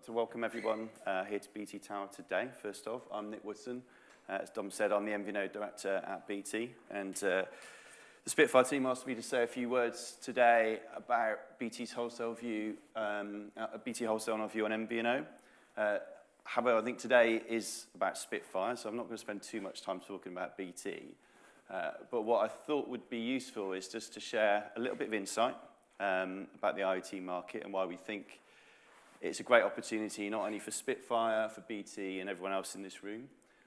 to welcome everyone here to BT Tower today. First off, I'm Nick Woodson. As Dom said, I'm the MVNO Director at BT, and the Spitfire team asked me to say a few words today about BT's wholesale view, BT Wholesale and our view on MVNO. However, I think today is about Spitfire, so I'm not going to spend too much time talking about BT. But what I thought would be useful is just to share a little bit of insight about the IoT market and why we think it's a great opportunity, not only for Spitfire, for BT and everyone else in this room,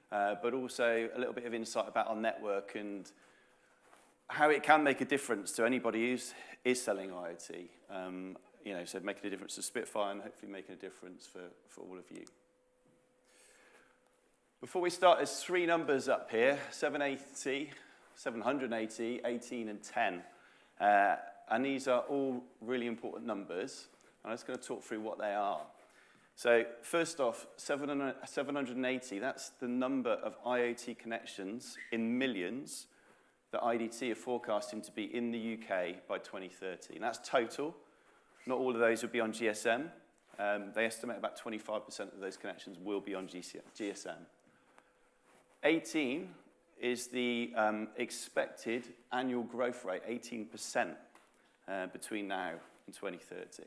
but also a little bit of insight about our network and how it can make a difference to anybody who is selling IoT. So making a difference to Spitfire and hopefully making a difference for all of you. Before we start, there's three numbers up here, 780, 780, 18 and 10. And these are all really important numbers. I'm just going to talk through what they are. So first off, 780, that's the number of IoT connections in millions that IDT are forecasting to be in the UK by 2030. And that's total. Not all of those will be on GSM. They estimate about 25% of those connections will be on GSM. 18 is the expected annual growth rate, 18%, between now and 2030.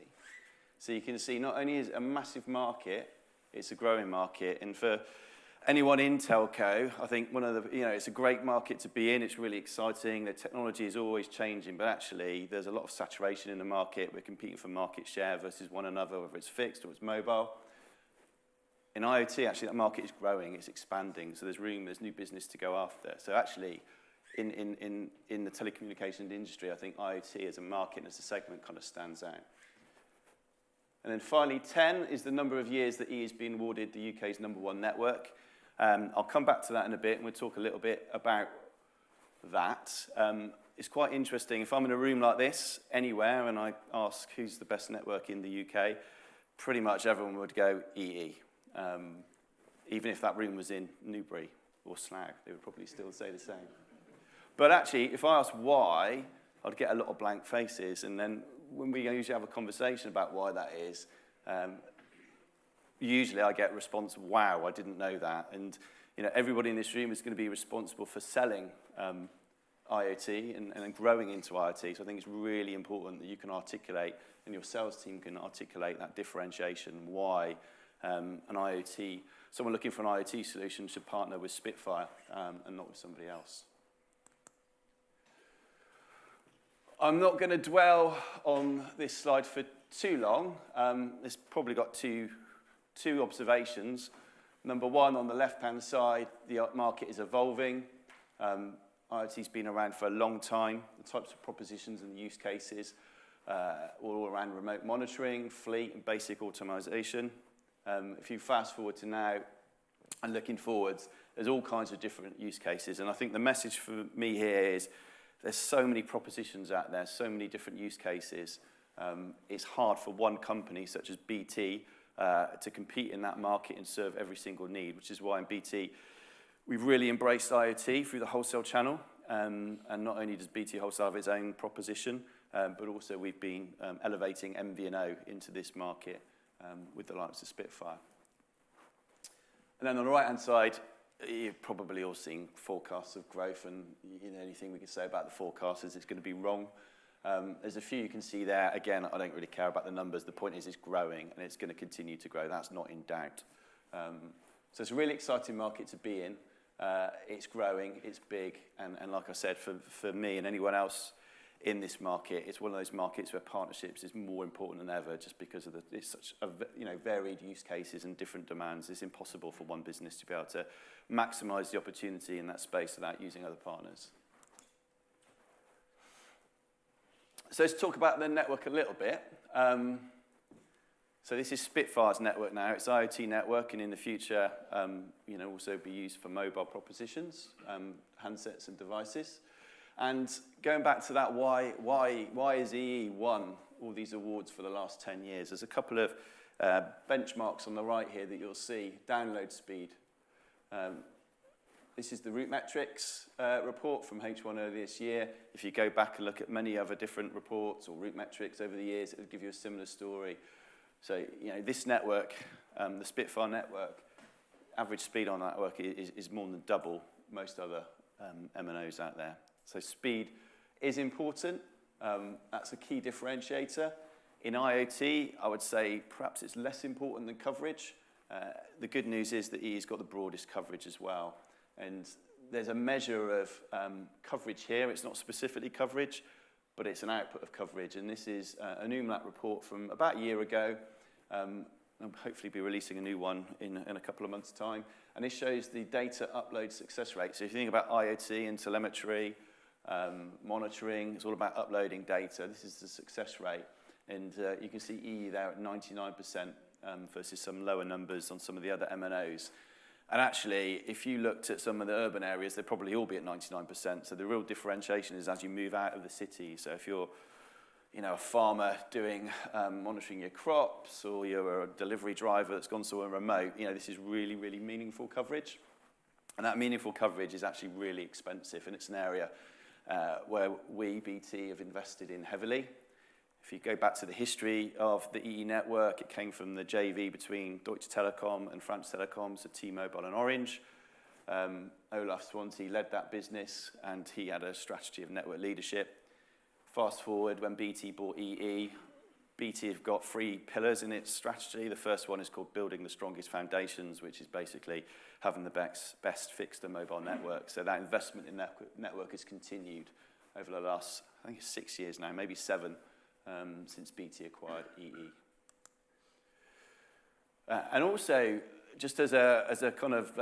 So you can see not only is it a massive market, it's a growing market. And for anyone in telco, I think it's a great market to be in. It's really exciting. The technology is always changing, but actually there's a lot of saturation in the market. We're competing for market share versus one another, whether it's fixed or it's mobile. In IoT, actually, that market is growing, it's expanding, so there's room, there's new business to go after. So actually, in the telecommunications industry, I think IoT as a market and as a segment kind of stands out. And then finally, 10 is the number of years that E has been awarded the UK's #1 network. I'll come back to that in a bit, and we'll talk a little bit about that. It's quite interesting. If I'm in a room like this, anywhere, and I ask who's the best network in the UK, pretty much everyone would go EE. Even if that room was in Newbury or Slough, they would probably still say the same. But actually, if I asked why, I'd get a lot of blank faces, and then when we usually have a conversation about why that is, usually I get a response, wow, I didn't know that. And everybody in this room is going to be responsible for selling IoT and growing into IoT. So I think it's really important that you can articulate, and your sales team can articulate that differentiation, why someone looking for an IoT solution should partner with Spitfire and not with somebody else. I'm not going to dwell on this slide for too long. It's probably got two observations. Number one, on the left-hand side, the market is evolving. IoT's been around for a long time. The types of propositions and the use cases all around remote monitoring, fleet, and basic automation. If you fast forward to now and looking forwards, there's all kinds of different use cases. And I think the message for me here is there's so many propositions out there, so many different use cases. It's hard for one company such as BT to compete in that market and serve every single need, which is why in BT we've really embraced IoT through the wholesale channel. And not only does BT Wholesale have its own proposition, but also we've been elevating MVNO into this market with the likes of Spitfire. And then on the right-hand side, you've probably all seen forecasts of growth, and anything we can say about the forecast is it's going to be wrong. There's a few you can see there. Again, I don't really care about the numbers. The point is it's growing, and it's going to continue to grow. That's not in doubt. So it's a really exciting market to be in. It's growing, it's big, and like I said, for me and anyone else in this market, it's one of those markets where partnerships is more important than ever, just because of it's such a varied use cases and different demands. It's impossible for one business to be able to maximise the opportunity in that space without using other partners. So let's talk about the network a little bit. So this is Spitfire's network now. It's IoT network, and in the future, also be used for mobile propositions, handsets and devices. And going back to that, why has EE won all these awards for the last 10 years? There's a couple of benchmarks on the right here that you'll see. Download speed. This is the Root Metrics report from H1 earlier this year. If you go back and look at many other different reports or Root Metrics over the years, it will give you a similar story. So, this network the Spitfire network, average speed on that network is more than double most other MNOs out there. So speed is important. That's a key differentiator. In IoT, I would say perhaps it's less important than coverage. The good news is that EE's got the broadest coverage as well. And there's a measure of coverage here. It's not specifically coverage, but it's an output of coverage. And this is an UMLAT report from about a year ago. I'll hopefully be releasing a new one in a couple of months' time. And this shows the data upload success rate. So if you think about IoT and telemetry, monitoring, it's all about uploading data. This is the success rate. And you can see EE there at 99% versus some lower numbers on some of the other MNOs. And actually, if you looked at some of the urban areas, they'd probably all be at 99%. So the real differentiation is as you move out of the city. So if you're a farmer doing monitoring your crops, or you're a delivery driver that's gone somewhere remote, this is really, really meaningful coverage. And that meaningful coverage is actually really expensive, and it's an area where we, BT, have invested in heavily. If you go back to the history of the EE network, it came from the JV between Deutsche Telekom and France Telecom, so T-Mobile and Orange. Olaf Swansea led that business, and he had a strategy of network leadership. Fast forward, when BT bought EE, BT have got 3 pillars in its strategy. The first one is called Building the Strongest Foundations, which is basically having the best fixed and mobile network. So that investment in network has continued over the last, I think it's 6 years now, maybe 7, since BT acquired EE. And also, just as a kind of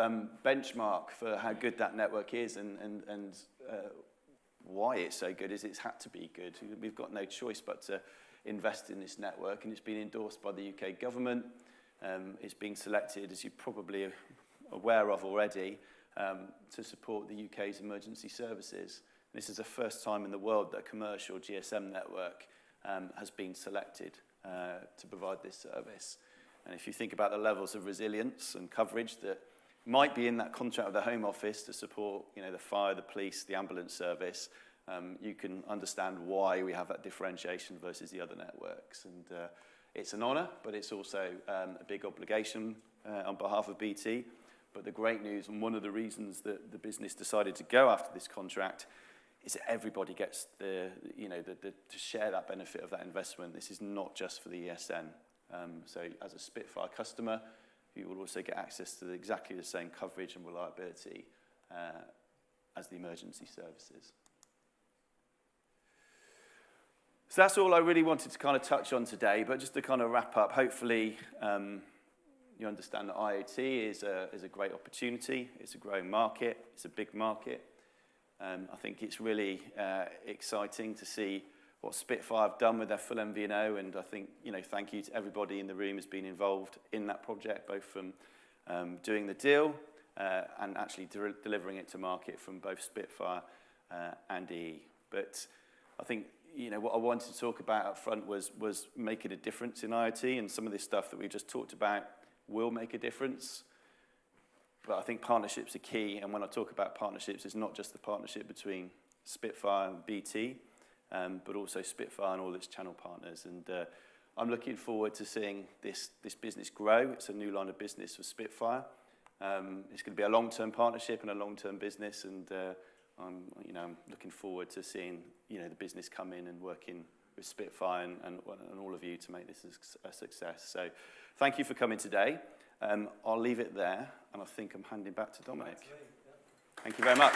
benchmark for how good that network is and why it's so good, is it's had to be good. We've got no choice but to invest in this network, and it's been endorsed by the UK government. It's been selected, as you're probably aware of already, to support the UK's emergency services. This is the first time in the world that a commercial GSM network has been selected to provide this service. And if you think about the levels of resilience and coverage that might be in that contract with the Home Office to support, the fire, the police, the ambulance service, you can understand why we have that differentiation versus the other networks. And it's an honour, but it's also a big obligation on behalf of BT. But the great news, and one of the reasons that the business decided to go after this contract, is that everybody gets to share that benefit of that investment. This is not just for the ESN. So as a Spitfire customer, you will also get access to exactly the same coverage and reliability as the emergency services. So that's all I really wanted to kind of touch on today, but just to kind of wrap up, hopefully you understand that IoT is a great opportunity. It's a growing market. It's a big market. I think it's really exciting to see what Spitfire have done with their full MVNO, and I think, thank you to everybody in the room who's been involved in that project, both from doing the deal and actually delivering it to market from both Spitfire and EE. But I think, what I wanted to talk about up front was making a difference in IoT, and some of this stuff that we just talked about will make a difference. But I think partnerships are key, and when I talk about partnerships, it's not just the partnership between Spitfire and BT, but also Spitfire and all its channel partners. And I'm looking forward to seeing this business grow. It's a new line of business for Spitfire. It's going to be a long-term partnership and a long-term business, and I'm looking forward to seeing the business come in and working with Spitfire and all of you to make this a success. So thank you for coming today. I'll leave it there, and I think I'm handing back to Dominic. Thank you very much.